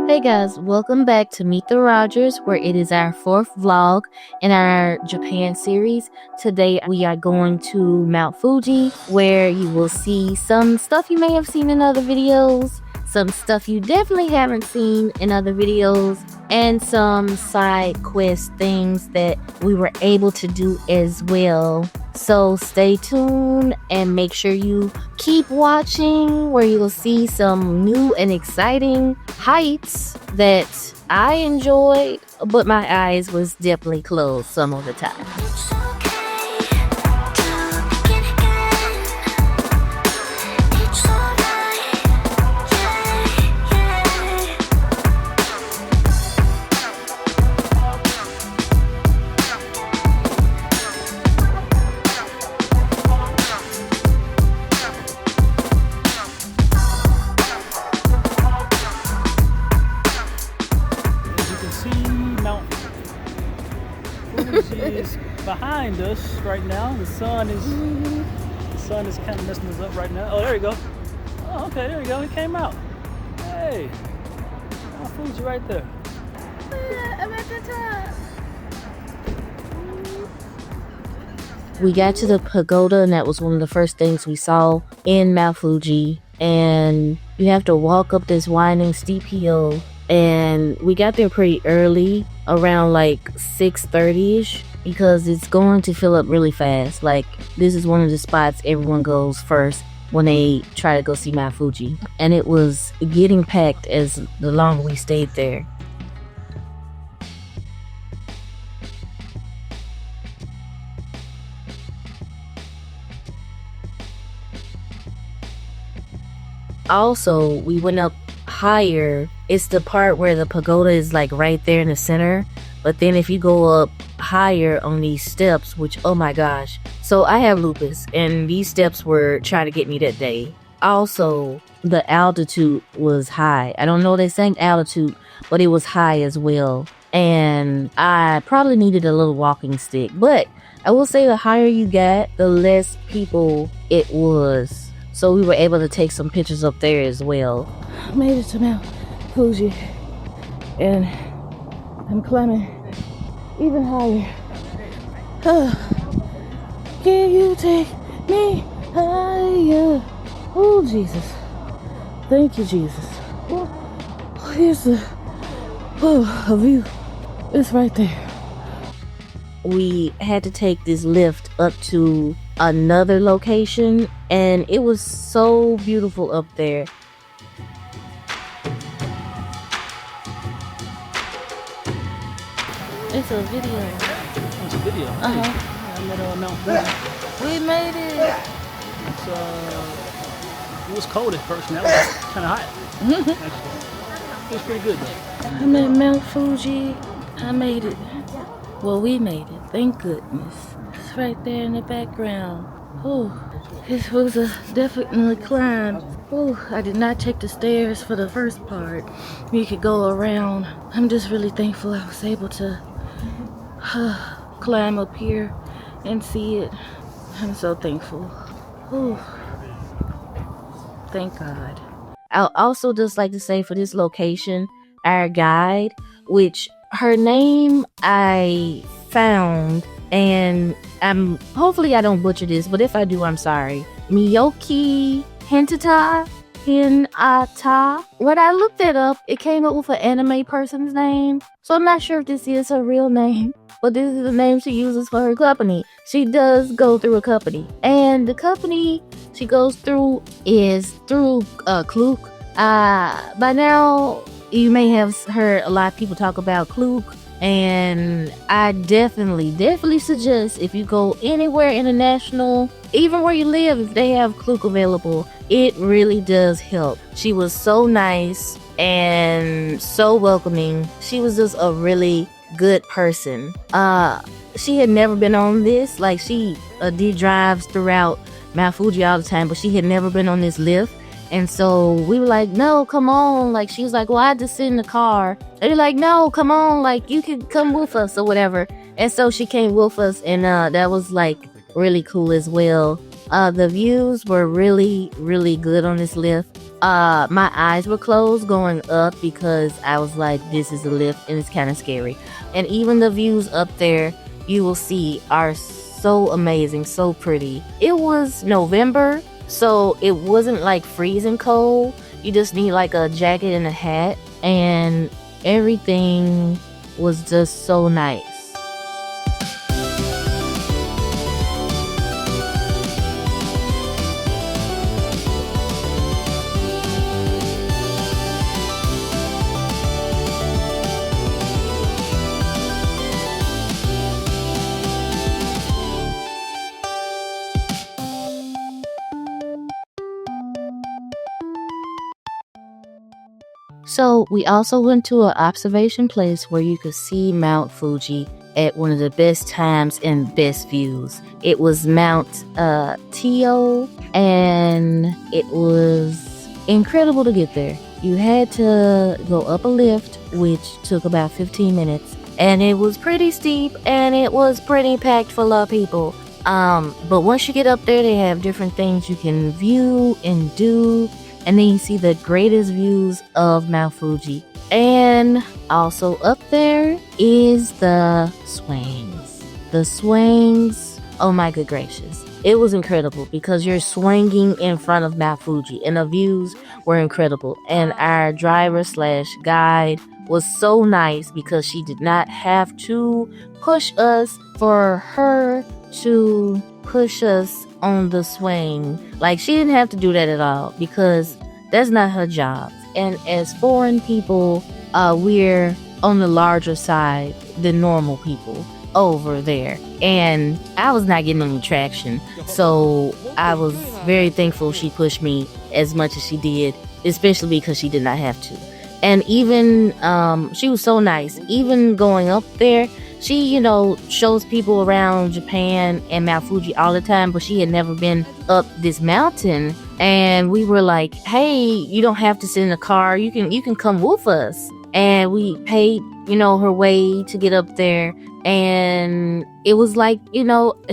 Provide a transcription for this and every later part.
Hey guys, welcome back to Meet the Rogers, where it is our fourth vlog in our Japan series. Today we are going to Mount Fuji, where you will see some stuff you may have seen in other videos, some stuff you definitely haven't seen in other videos, and some side quest things that we were able to do as well. So stay tuned and make sure you keep watching, where you'll see some new and exciting heights that I enjoyed, but my eyes was definitely closed some of the time. Is behind us right now. The sun is kind of messing us up right now. Oh, there you go. Oh, okay, there you go. He came out. Hey, Mount Fuji right there. I'm at the top. We got to the pagoda, and that was one of the first things we saw in Mount Fuji. And you have to walk up this winding steep hill. And we got there pretty early, around like 6:30ish, because it's going to fill up really fast. Like, this is one of the spots everyone goes first when they try to go see Mount Fuji. And it was getting packed as the longer we stayed there. Also, we went up higher. It's the part where the pagoda is like right there in the center, but then if you go up higher on these steps, which, oh my gosh, so I have lupus and these steps were trying to get me that day. Also, the altitude was high. I don't know the exact altitude, but it was high as well, and I probably needed a little walking stick. But I will say the higher you got, the less people it was, so we were able to take some pictures up there as well. I made it to Mount Fuji, and I'm climbing even higher. Can you take me higher? Oh, Jesus. Thank you, Jesus. Oh, here's the view. It's right there. We had to take this lift up to another location, and it was so beautiful up there. It's a video. It's a video. Uh-huh. Hey, I'm at Mount Fuji. We made it. It was cold at first, and that was kind of hot. Actually, it was pretty good though. I'm at Mount Fuji. I made it. Well, we made it. Thank goodness. It's right there in the background. Oh, this was a definitely climb. Oh, I did not take the stairs for the first part. You could go around. I'm just really thankful I was able to climb up here and see it. I'm so thankful. Oh, thank God. I'll also just like to say, for this location, our guide, which her name I found, and hopefully I don't butcher this, but if I do, I'm sorry. Miyoki Hinata. When I looked it up, it came up with an anime person's name. So I'm not sure if this is her real name, but this is the name she uses for her company. She does go through a company, and the company she goes through is through Klook. By now, you may have heard a lot of people talk about Klook, and I definitely suggest, if you go anywhere international, even where you live, if they have Klook available, it really does help. She was so nice and so welcoming. She was just a really good person. She had never been on this. Like, she did drives throughout Mount Fuji all the time, but she had never been on this lift. And so we were like, no, come on. Like, she was like, well, I just sit in the car. They were like, no, come on. Like, you can come with us or whatever. And so she came with us, and that was like really cool as well. The views were really, really good on this lift. My eyes were closed going up because I was like, this is a lift and it's kind of scary. And even the views up there, you will see, are so amazing, so pretty. It was November, so it wasn't like freezing cold. You just need like a jacket and a hat, and everything was just so nice. So we also went to an observation place where you could see Mount Fuji at one of the best times and best views. It was Mount Tio, and it was incredible to get there. You had to go up a lift, which took about 15 minutes, and it was pretty steep and it was pretty packed full of people. But once you get up there, they have different things you can view and do. And then you see the greatest views of Mount Fuji. And also up there is the swings. The swings, oh my good gracious. It was incredible because you're swinging in front of Mount Fuji and the views were incredible. And our driver slash guide was so nice because she did not have to push us for her to push us on the swing. Like, she didn't have to do that at all because that's not her job. And as foreign people, we're on the larger side than normal people over there. And I was not getting any traction, so I was very thankful she pushed me as much as she did, especially because she did not have to. And even she was so nice. Even going up there, she, shows people around Japan and Mount Fuji all the time, but she had never been up this mountain. And we were like, hey, you don't have to sit in the car. You can come with us. And we paid, her way to get up there. And it was like,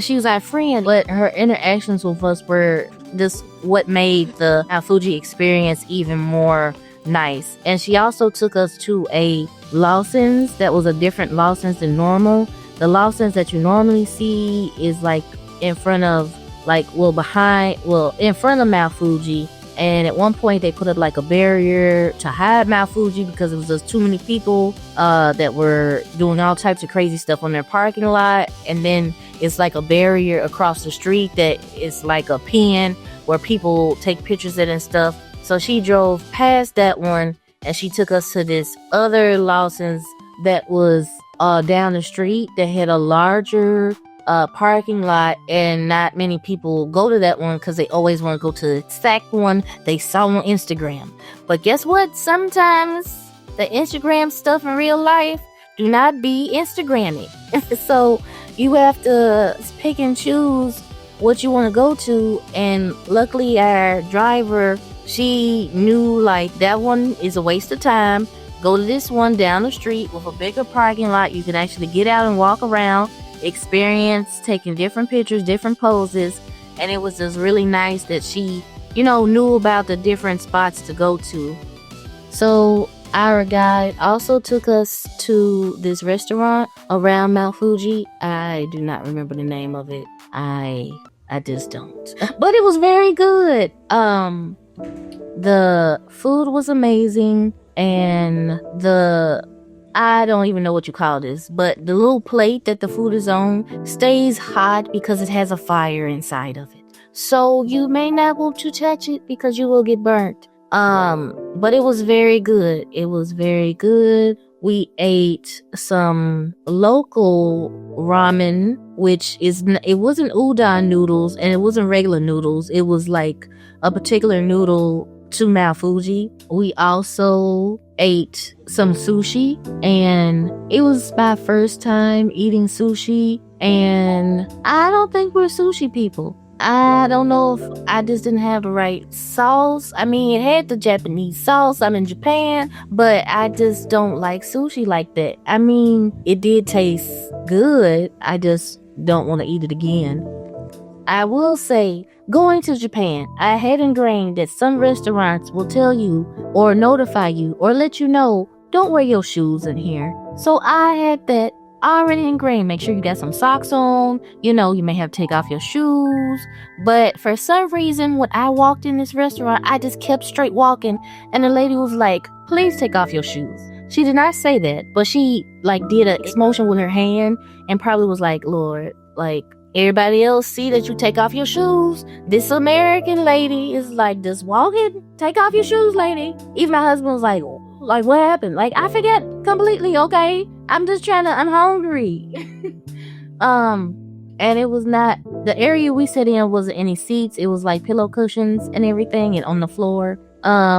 she was our friend, but her interactions with us were just what made the Mount Fuji experience even more nice. And she also took us to a Lawson's that was a different Lawson's than normal. The Lawson's that you normally see is like in front of in front of Mount Fuji. And at one point they put up like a barrier to hide Mount Fuji because it was just too many people that were doing all types of crazy stuff on their parking lot. And then it's like a barrier across the street that is like a pen where people take pictures of it and stuff. So she drove past that one and she took us to this other Lawson's that was down the street that had a larger parking lot, and not many people go to that one because they always want to go to the exact one they saw on Instagram. But guess what? Sometimes the Instagram stuff in real life do not be Instagramming. So you have to pick and choose what you want to go to. And luckily our driver, she knew like that one is a waste of time. Go to this one down the street with a bigger parking lot. You can actually get out and walk around, experience taking different pictures, different poses. And it was just really nice that she, knew about the different spots to go to. So our guide also took us to this restaurant around Mount Fuji. I do not remember the name of it. I just don't. But it was very good. The food was amazing, and I don't even know what you call this, but the little plate that the food is on stays hot because it has a fire inside of it. So you may not want to touch it because you will get burnt. But it was very good. It was very good. We ate some local ramen, it wasn't udon noodles and it wasn't regular noodles. It was like a particular noodle to Mount Fuji. We also ate some sushi, and it was my first time eating sushi, and I don't think we're sushi people. I don't know if I just didn't have the right sauce. I mean, it had the Japanese sauce. I'm in Japan, but I just don't like sushi like that. I mean, it did taste good. I just don't want to eat it again. I will say, going to Japan, I had ingrained that some restaurants will tell you or notify you or let you know, don't wear your shoes in here. So I had that already ingrained. Make sure you got some socks on. You know, you may have to take off your shoes. But for some reason, when I walked in this restaurant, I just kept straight walking. And the lady was like, please take off your shoes. She did not say that, but she like did a motion with her hand and probably was like, Lord, like, everybody else see that you take off your shoes. This American lady is like, just walking, take off your shoes, lady. Even my husband was like, what happened? Like, I forget completely, okay? I'm hungry. And it was not, the area we sat in wasn't any seats. It was like pillow cushions and everything and on the floor,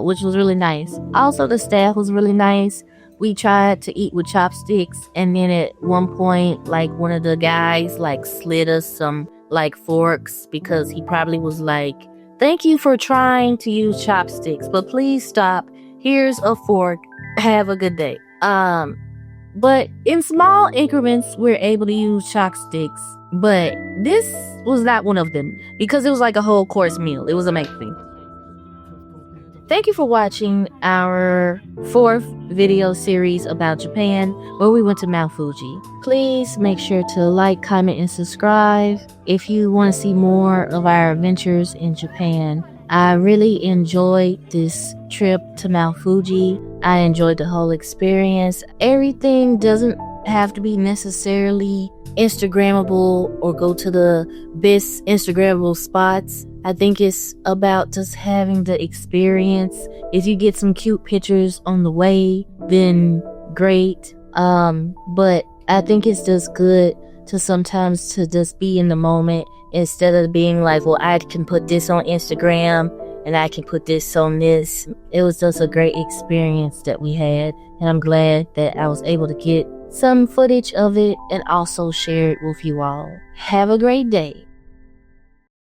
which was really nice. Also, the staff was really nice. We tried to eat with chopsticks, and then at one point, like, one of the guys, like, slid us some, like, forks because he probably was like, thank you for trying to use chopsticks, but please stop. Here's a fork. Have a good day. But in small increments, we're able to use chopsticks, but this was not one of them because it was like a whole course meal. It was amazing. Thank you for watching our 4th video series about Japan, where we went to Mount Fuji. Please make sure to like, comment, and subscribe if you want to see more of our adventures in Japan. I really enjoyed this trip to Mount Fuji. I enjoyed the whole experience. Everything doesn't have to be necessarily Instagrammable or go to the best Instagrammable spots. I think it's about just having the experience. If you get some cute pictures on the way, then great. But I think it's just good to sometimes to just be in the moment instead of being like, well, I can put this on Instagram and I can put this on this. It was just a great experience that we had, and I'm glad that I was able to get some footage of it and also share it with you all. Have a great day.